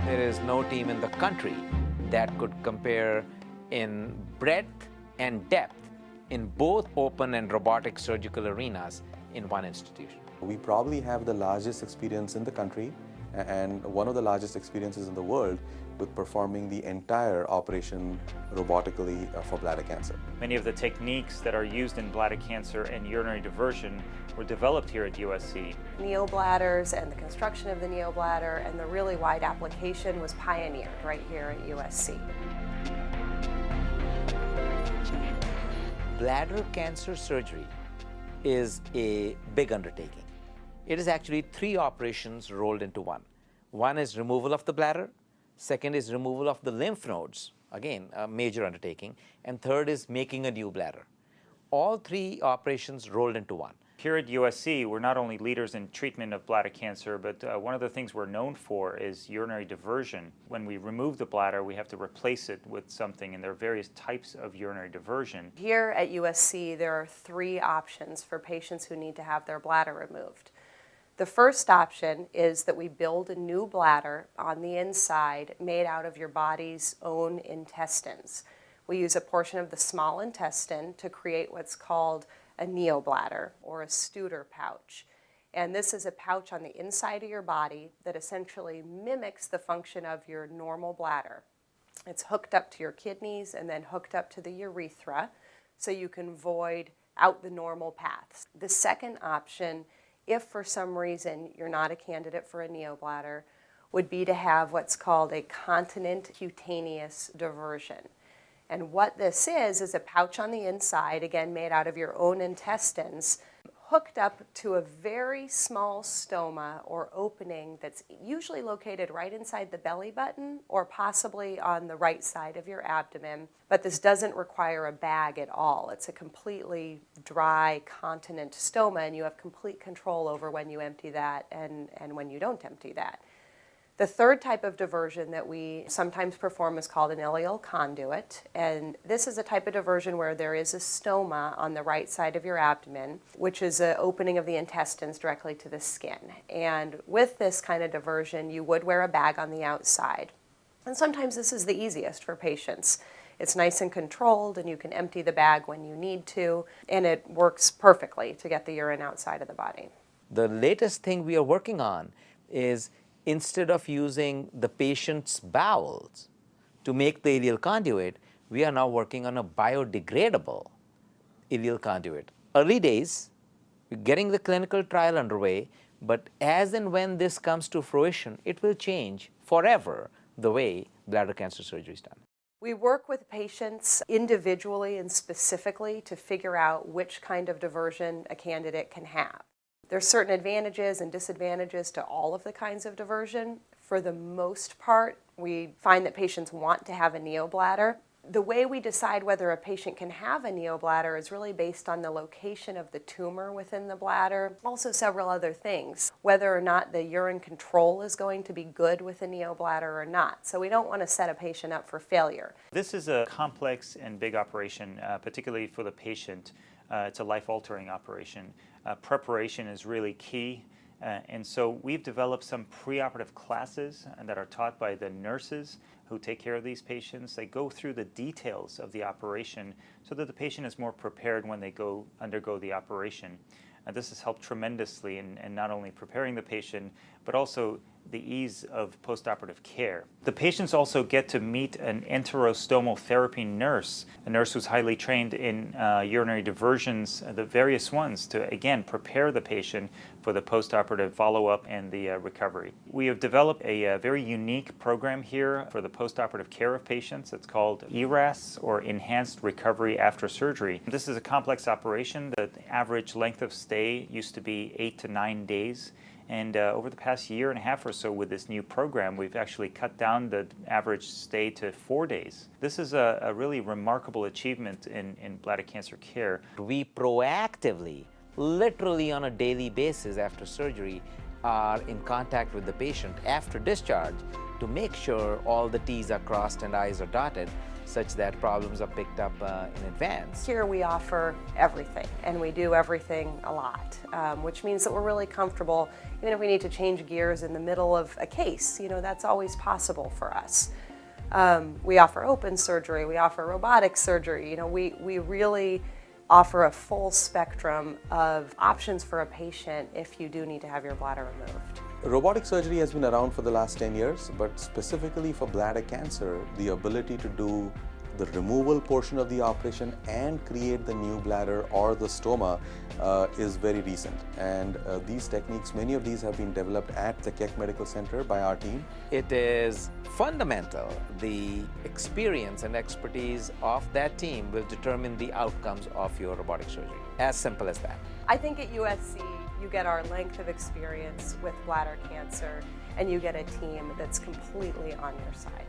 There is no team in the country that could compare in breadth and depth in both open and robotic surgical arenas in one institution. We probably have the largest experience in the country and one of the largest experiences in the world with performing the entire operation robotically for bladder cancer. Many of the techniques that are used in bladder cancer and urinary diversion were developed here at USC. Neobladders and the construction of the neobladder and the really wide application was pioneered right here at USC. Bladder cancer surgery is a big undertaking. It is actually 3 operations rolled into one. One is removal of the bladder, second is removal of the lymph nodes, again a major undertaking, and third is making a new bladder. All 3 operations rolled into one. Here at USC, we're not only leaders in treatment of bladder cancer, but one of the things we're known for is urinary diversion. When we remove the bladder, we have to replace it with something, and there are various types of urinary diversion. Here at USC, there are 3 options for patients who need to have their bladder removed. The first option is that we build a new bladder on the inside made out of your body's own intestines. We use a portion of the small intestine to create what's called a neobladder or a Studer pouch. And this is a pouch on the inside of your body that essentially mimics the function of your normal bladder. It's hooked up to your kidneys and then hooked up to the urethra so you can void out the normal paths. The second option, if for some reason you're not a candidate for a neobladder, would be to have what's called a continent cutaneous diversion. And what this is a pouch on the inside, again made out of your own intestines, hooked up to a very small stoma or opening that's usually located right inside the belly button or possibly on the right side of your abdomen. But this doesn't require a bag at all. It's a completely dry continent stoma, and you have complete control over when you empty that and when you don't empty that. The third type of diversion that we sometimes perform is called an ileal conduit, and this is a type of diversion where there is a stoma on the right side of your abdomen, which is an opening of the intestines directly to the skin. And with this kind of diversion, you would wear a bag on the outside. And sometimes this is the easiest for patients. It's nice and controlled, and you can empty the bag when you need to, and it works perfectly to get the urine outside of the body. The latest thing we are working on is instead of using the patient's bowels to make the ileal conduit, we are now working on a biodegradable ileal conduit. Early days, we're getting the clinical trial underway, but as and when this comes to fruition, it will change forever the way bladder cancer surgery is done. We work with patients individually and specifically to figure out which kind of diversion a candidate can have. There's certain advantages and disadvantages to all of the kinds of diversion. For the most part, we find that patients want to have a neobladder. The way we decide whether a patient can have a neobladder is really based on the location of the tumor within the bladder, also several other things, whether or not the urine control is going to be good with a neobladder or not. So we don't want to set a patient up for failure. This is a complex and big operation, particularly for the patient. It's a life-altering operation. Preparation is really key, and so we've developed some preoperative classes that are taught by the nurses who take care of these patients. They go through the details of the operation so that the patient is more prepared when they undergo the operation. This has helped tremendously in not only preparing the patient, but also the ease of postoperative care. The patients also get to meet an enterostomal therapy nurse, a nurse who's highly trained in urinary diversions, the various ones, to again prepare the patient for the postoperative follow-up and the recovery. We have developed a very unique program here for the postoperative care of patients. It's called ERAS, or Enhanced Recovery After Surgery. This is a complex operation. The average length of stay used to be 8 to 9 days. And over the past year and a half or so with this new program, we've actually cut down the average stay to 4 days. This is a really remarkable achievement in bladder cancer care. We proactively, literally on a daily basis after surgery, are in contact with the patient after discharge to make sure all the T's are crossed and I's are dotted such that problems are picked up in advance. Here we offer everything, and we do everything a lot, which means that we're really comfortable. Even if we need to change gears in the middle of a case, that's always possible for us. We offer open surgery, we offer robotic surgery. We really offer a full spectrum of options for a patient if you do need to have your bladder removed. Robotic surgery has been around for the last 10 years, but specifically for bladder cancer, the ability to do the removal portion of the operation and create the new bladder or the stoma is very recent. And these techniques, many of these have been developed at the Keck Medical Center by our team. It is fundamental. The experience and expertise of that team will determine the outcomes of your robotic surgery. As simple as that. I think at USC, you get our length of experience with bladder cancer, and you get a team that's completely on your side.